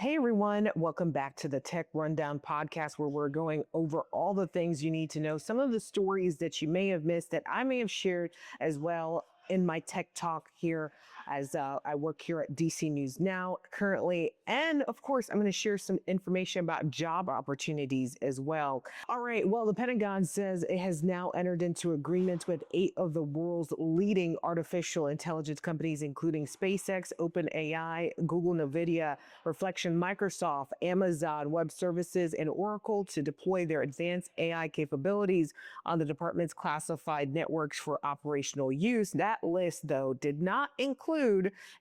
Hey everyone, welcome back to the Tech Rundown podcast where we're going over all the things you need to know, some of the stories that you may have missed that I may have shared as well in my tech talk here as I work here at DC News Now currently. And of course, I'm going to share some information about job opportunities as well. All right. Well, the Pentagon says it has now entered into agreements with 8 of the world's leading artificial intelligence companies, including SpaceX, OpenAI, Google, NVIDIA, Reflection, Microsoft, Amazon Web Services, and Oracle to deploy their advanced AI capabilities on the department's classified networks for operational use. That list, though, did not include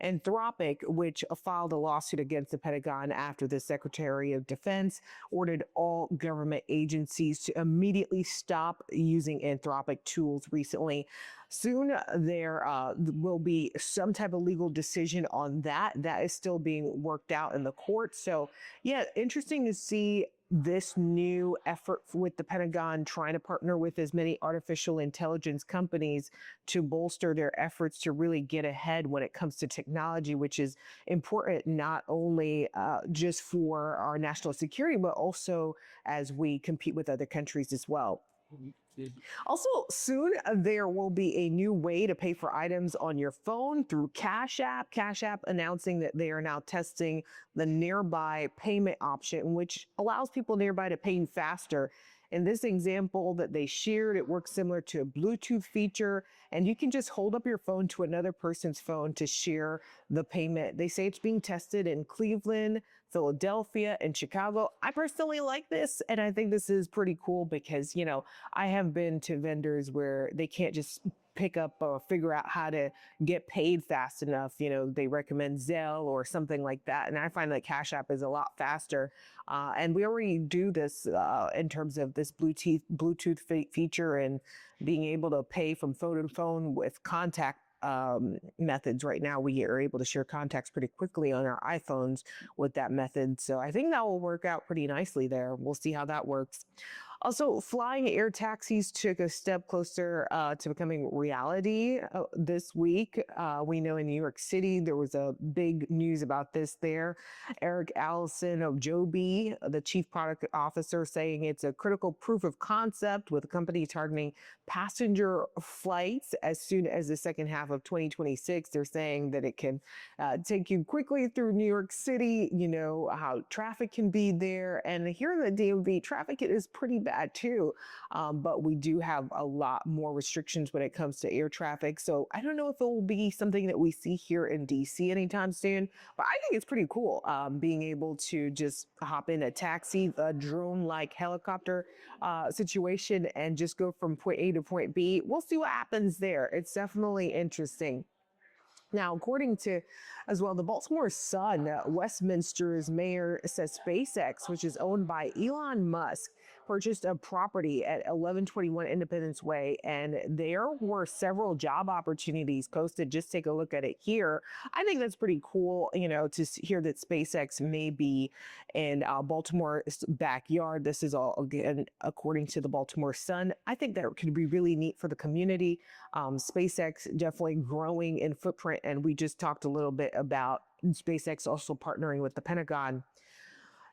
Anthropic, which filed a lawsuit against the Pentagon after the Secretary of Defense ordered all government agencies to immediately stop using Anthropic tools recently. Soon there will be some type of legal decision on that. That is still being worked out in the court. So, yeah, interesting to see this new effort with the Pentagon trying to partner with as many artificial intelligence companies to bolster their efforts to really get ahead when it comes to technology, which is important not only just for our national security, but also as we compete with other countries as well. Also, soon there will be a new way to pay for items on your phone through Cash App. Cash App announcing that they are now testing the nearby payment option, which allows people nearby to pay faster. In this example that they shared, it works similar to a Bluetooth feature, and you can just hold up your phone to another person's phone to share the payment. They say it's being tested in Cleveland, Philadelphia, and Chicago. I personally like this, and I think this is pretty cool because, I have been to vendors where they can't just pick up or figure out how to get paid fast enough. They recommend Zelle or something like that. And I find that Cash App is a lot faster. And we already do this in terms of this Bluetooth feature and being able to pay from phone to phone with contact methods. Right now, we are able to share contacts pretty quickly on our iPhones with that method. So I think that will work out pretty nicely there. We'll see how that works. Also, flying air taxis took a step closer to becoming reality this week. We know in New York City, there was a big news about this there. Allison of Joby, the chief product officer, saying it's a critical proof of concept with the company targeting passenger flights as soon as the second half of 2026. They're saying that it can take you quickly through New York City, how traffic can be there. And here in the DMV, traffic is pretty bad too. But we do have a lot more restrictions when it comes to air traffic. So I don't know if it will be something that we see here in DC anytime soon, but I think it's pretty cool being able to just hop in a taxi, a drone-like helicopter situation and just go from point A to point B. We'll see what happens there. It's definitely interesting. Now, according to, as well, the Baltimore Sun, Westminster's mayor says SpaceX, which is owned by Elon Musk, purchased a property at 1121 Independence Way, and there were several job opportunities posted. Just take a look at it here. I think that's pretty cool, to hear that SpaceX may be in Baltimore's backyard. This is all, again, according to the Baltimore Sun. I think that could be really neat for the community. SpaceX definitely growing in footprint, and we just talked a little bit about SpaceX also partnering with the Pentagon.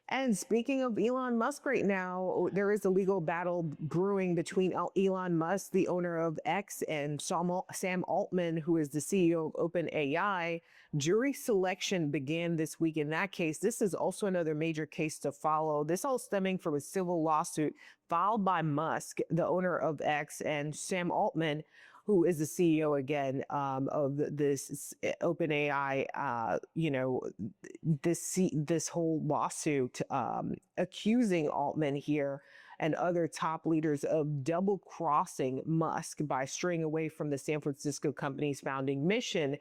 And speaking of Elon Musk right now, there is a legal battle brewing between Elon Musk, the owner of X, and Sam Altman, who is the CEO of OpenAI. Jury selection began this week in that case. This is also another major case to follow. This all stemming from a civil lawsuit filed by Musk, the owner of X, and Sam Altman, who is the CEO again of this OpenAI, this whole lawsuit accusing Altman here and other top leaders of double crossing Musk by straying away from the San Francisco company's founding mission.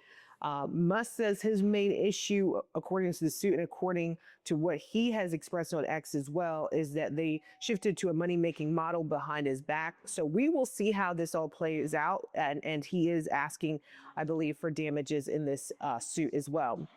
Musk says his main issue, according to the suit and according to what he has expressed on X as well, is that they shifted to a money-making model behind his back. So we will see how this all plays out. And he is asking, I believe, for damages in this suit as well.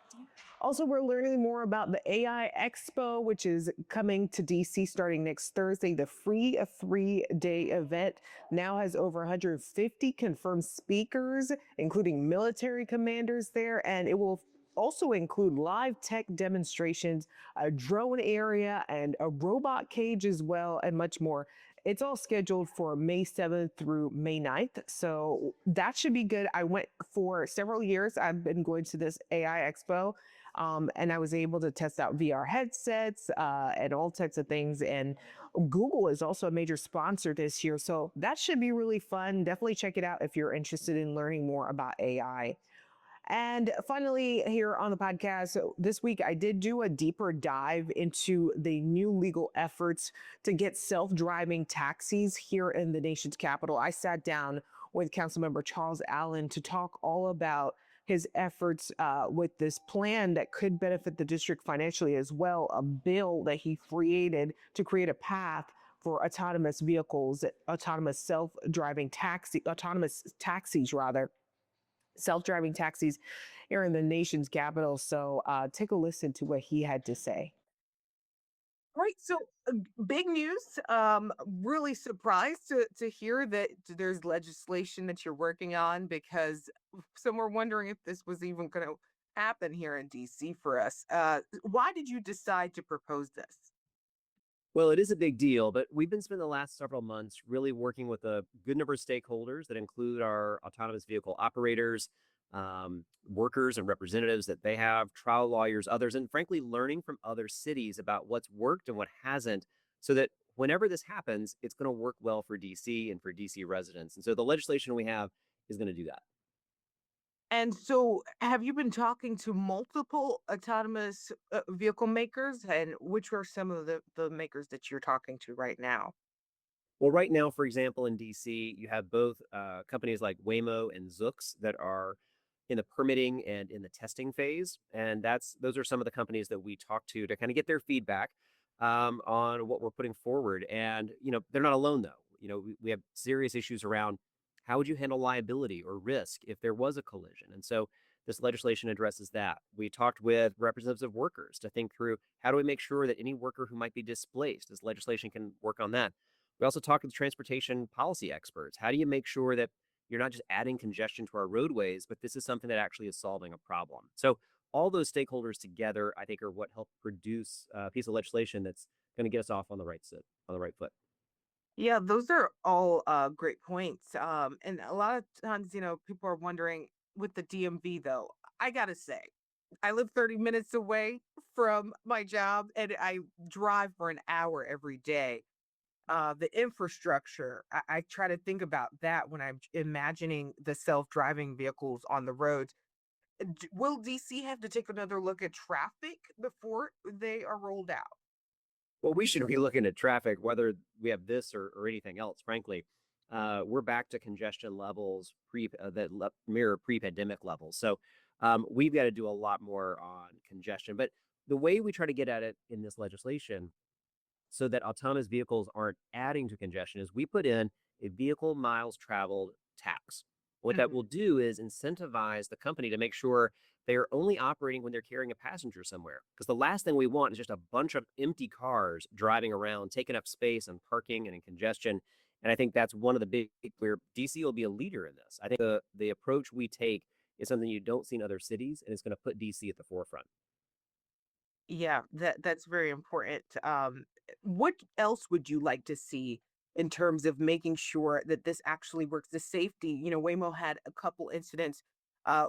Also, we're learning more about the AI Expo, which is coming to DC starting next Thursday. The free 3-day event now has over 150 confirmed speakers, including military commanders there, and it will also include live tech demonstrations, a drone area, and a robot cage as well, and much more. It's all scheduled for May 7th through May 9th. So that should be good. I went for several years. I've been going to this AI Expo, and I was able to test out VR headsets and all types of things. And Google is also a major sponsor this year. So that should be really fun. Definitely check it out if you're interested in learning more about AI. And finally, here on the podcast, so this week I did do a deeper dive into the new legal efforts to get self driving taxis here in the nation's capital. I sat down with Councilmember Charles Allen to talk all about his efforts with this plan that could benefit the district financially as well, a bill that he created to create a path for autonomous vehicles, autonomous taxis rather, self-driving taxis here in the nation's capital. So take a listen to what he had to say. Right. So big news. Really surprised to hear that there's legislation that you're working on because some were wondering if this was even going to happen here in DC for us. Why did you decide to propose this? Well, it is a big deal, but we've been spending the last several months really working with a good number of stakeholders that include our autonomous vehicle operators, workers and representatives that they have, trial lawyers, others, and frankly, learning from other cities about what's worked and what hasn't, so that whenever this happens, it's going to work well for DC and for DC residents. And so the legislation we have is going to do that. And so, have you been talking to multiple autonomous vehicle makers, and which are some of the makers that you're talking to right now? Well, right now, for example, in DC, you have both companies like Waymo and Zoox that are in the permitting and in the testing phase, and those are some of the companies that we talk to kind of get their feedback on what we're putting forward. And they're not alone though. We have serious issues around how would you handle liability or risk if there was a collision, and so this legislation addresses that. We talked with representatives of workers to think through how do we make sure that any worker who might be displaced, this legislation can work on that. We also talked with transportation policy experts. How do you make sure that you're not just adding congestion to our roadways, but this is something that actually is solving a problem? So all those stakeholders together, I think, are what help produce a piece of legislation that's going to get us off on on the right foot. Yeah, those are all great points. And a lot of times, people are wondering with the DMV, though, I got to say, I live 30 minutes away from my job and I drive for an hour every day. The infrastructure, I try to think about that when I'm imagining the self driving vehicles on the roads. Will DC have to take another look at traffic before they are rolled out? Well, we should be looking at traffic, whether we have this or anything else. Frankly, we're back to congestion levels mirror pre-pandemic levels. So we've got to do a lot more on congestion. But the way we try to get at it in this legislation so that autonomous vehicles aren't adding to congestion is we put in a vehicle miles traveled tax. What that will Mhm. do is incentivize the company to make sure they are only operating when they're carrying a passenger somewhere. Because the last thing we want is just a bunch of empty cars driving around, taking up space and parking and in congestion. And I think that's one of the big where DC will be a leader in this. I think the approach we take is something you don't see in other cities, and it's going to put DC at the forefront. Yeah, that's very important. What else would you like to see in terms of making sure that this actually works? The safety, Waymo had a couple incidents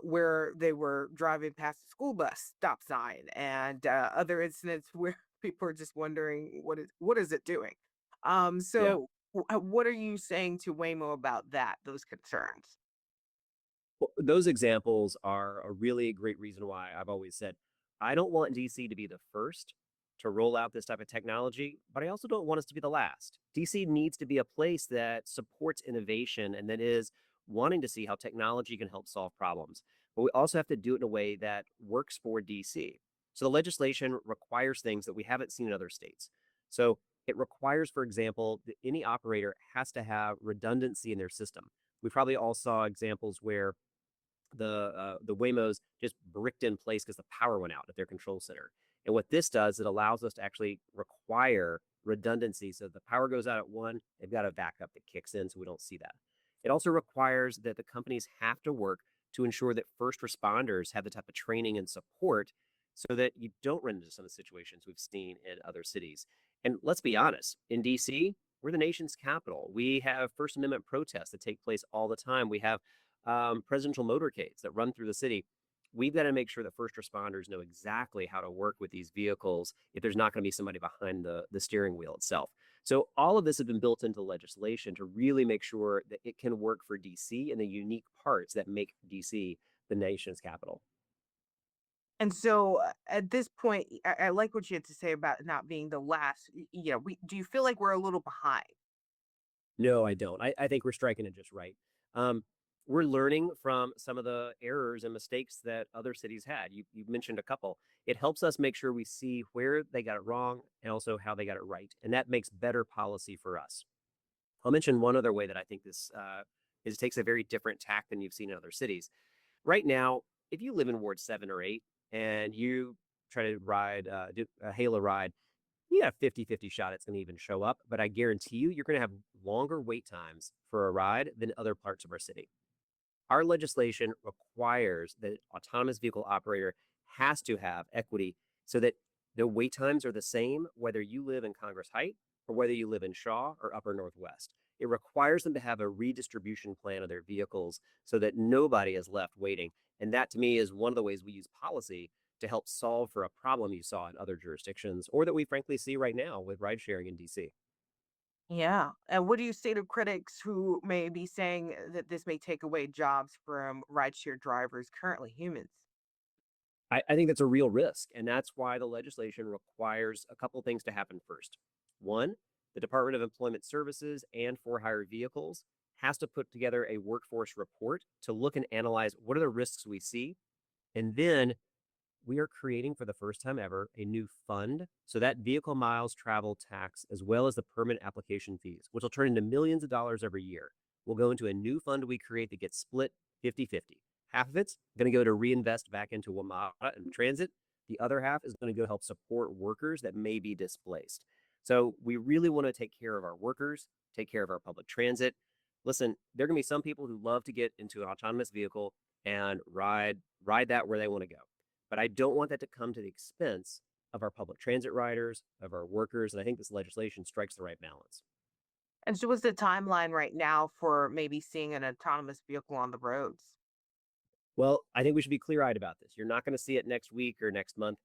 where they were driving past a school bus stop sign, and other incidents where people are just wondering what is it doing. Yeah. So, what are you saying to Waymo about that? Those concerns? Well, those examples are a really great reason why I've always said I don't want DC to be the first to roll out this type of technology, but I also don't want us to be the last. DC needs to be a place that supports innovation and that is wanting to see how technology can help solve problems. But we also have to do it in a way that works for DC. So the legislation requires things that we haven't seen in other states. So it requires, for example, that any operator has to have redundancy in their system. We probably all saw examples where the Waymos just bricked in place because the power went out at their control center. And what this does, it allows us to actually require redundancy. So if the power goes out at one, they've got a backup that kicks in so we don't see that. It also requires that the companies have to work to ensure that first responders have the type of training and support so that you don't run into some of the situations we've seen in other cities. And let's be honest, in DC, we're the nation's capital. We have First Amendment protests that take place all the time. We have presidential motorcades that run through the city. We've got to make sure that first responders know exactly how to work with these vehicles if there's not going to be somebody behind the steering wheel itself. So all of this has been built into legislation to really make sure that it can work for DC and the unique parts that make DC the nation's capital. And so at this point, I like what you had to say about not being the last. Do you feel like we're a little behind? No, I don't. I think we're striking it just right. Um, we're learning from some of the errors and mistakes that other cities had. You mentioned a couple. It helps us make sure we see where they got it wrong and also how they got it right. And that makes better policy for us. I'll mention one other way that I think this takes a very different tack than you've seen in other cities. Right now, if you live in Ward 7 or 8 and you try to hail a ride, you got a 50-50 shot it's going to even show up. But I guarantee you're going to have longer wait times for a ride than other parts of our city. Our legislation requires that autonomous vehicle operator has to have equity so that the wait times are the same whether you live in Congress Heights or whether you live in Shaw or Upper Northwest. It requires them to have a redistribution plan of their vehicles so that nobody is left waiting. And that to me is one of the ways we use policy to help solve for a problem you saw in other jurisdictions or that we frankly see right now with ride sharing in DC. Yeah. And what do you say to critics who may be saying that this may take away jobs from rideshare drivers, currently humans? I think that's a real risk. And that's why the legislation requires a couple of things to happen first. One, the Department of Employment Services and for hire vehicles has to put together a workforce report to look and analyze what are the risks we see. And then we are creating for the first time ever a new fund. So that vehicle miles travel tax, as well as the permit application fees, which will turn into millions of dollars every year, will go into a new fund we create that gets split 50-50. Half of it's going to go to reinvest back into WMATA and transit. The other half is going to go help support workers that may be displaced. So we really want to take care of our workers, take care of our public transit. Listen, there are going to be some people who love to get into an autonomous vehicle and ride that where they want to go. But I don't want that to come to the expense of our public transit riders, of our workers. And I think this legislation strikes the right balance. And so, what's the timeline right now for maybe seeing an autonomous vehicle on the roads? Well, I think we should be clear eyed about this. You're not going to see it next week or next month.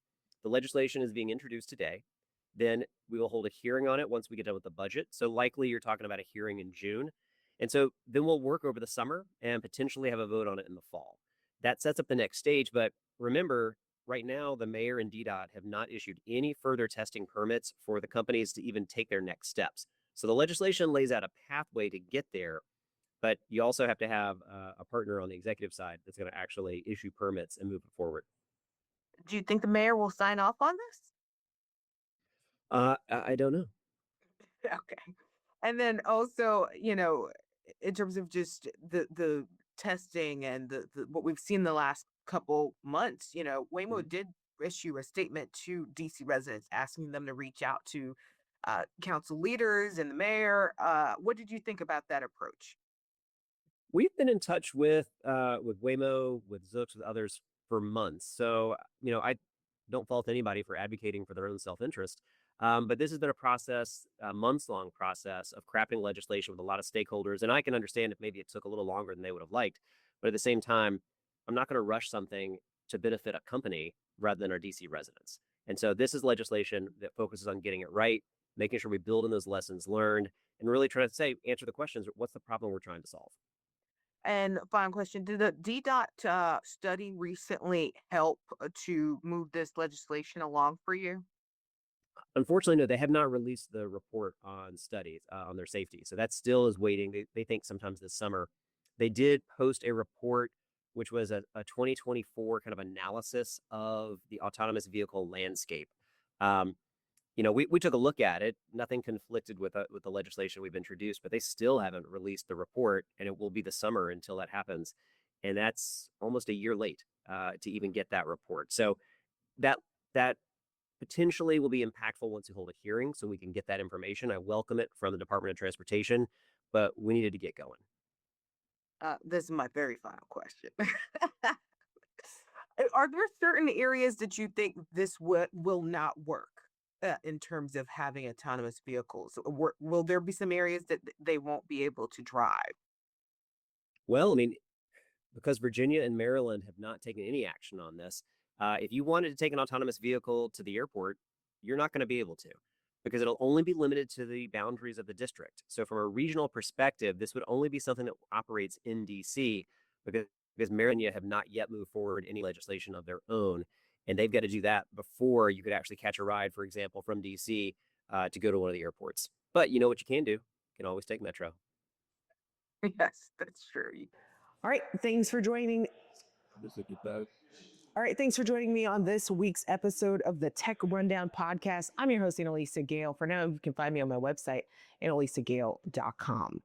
The legislation is being introduced today. Then we will hold a hearing on it once we get done with the budget. So, likely you're talking about a hearing in June. And so then we'll work over the summer and potentially have a vote on it in the fall. That sets up the next stage. But remember, right now, the mayor and DDOT have not issued any further testing permits for the companies to even take their next steps. So the legislation lays out a pathway to get there, but you also have to have a partner on the executive side that's going to actually issue permits and move it forward. Do you think the mayor will sign off on this? I don't know. Okay. And then also, in terms of just the testing and the what we've seen the last couple months, Waymo Mhm. did issue a statement to DC residents asking them to reach out to council leaders and the mayor. What did you think about that approach? We've been in touch with Waymo, with Zooks, with others for months. So I don't fault anybody for advocating for their own self-interest. But this has been a process, a months-long process of crafting legislation with a lot of stakeholders. And I can understand if maybe it took a little longer than they would have liked. But at the same time, I'm not going to rush something to benefit a company rather than our DC residents. And so this is legislation that focuses on getting it right, making sure we build in those lessons learned, and really trying to answer the questions: what's the problem we're trying to solve? And final question, did the DDOT study recently help to move this legislation along for you? Unfortunately, no, they have not released the report on studies on their safety. So that still is waiting. They think sometimes this summer. They did post a report, which was a 2024 kind of analysis of the autonomous vehicle landscape. Um, we took a look at it. Nothing conflicted with the legislation we've introduced, but they still haven't released the report, and it will be the summer until that happens. And that's almost a year late to even get that report. So that potentially will be impactful once we hold a hearing so we can get that information. I welcome it from the Department of Transportation, but we needed to get going. This is my very final question. Are there certain areas that you think this will not work in terms of having autonomous vehicles? Will there be some areas that they won't be able to drive? Well, I mean, because Virginia and Maryland have not taken any action on this, if you wanted to take an autonomous vehicle to the airport, you're not going to be able to because it'll only be limited to the boundaries of the district. So, from a regional perspective, this would only be something that operates in DC because Maryland have not yet moved forward any legislation of their own. And they've got to do that before you could actually catch a ride, for example, from DC to go to one of the airports. But you know what you can do? You can always take Metro. Yes, that's true. All right. Thanks for joining. All right. Thanks for joining me on this week's episode of the Tech Rundown podcast. I'm your host, Anna-Lysa Gale. For now, you can find me on my website, annalysagale.com.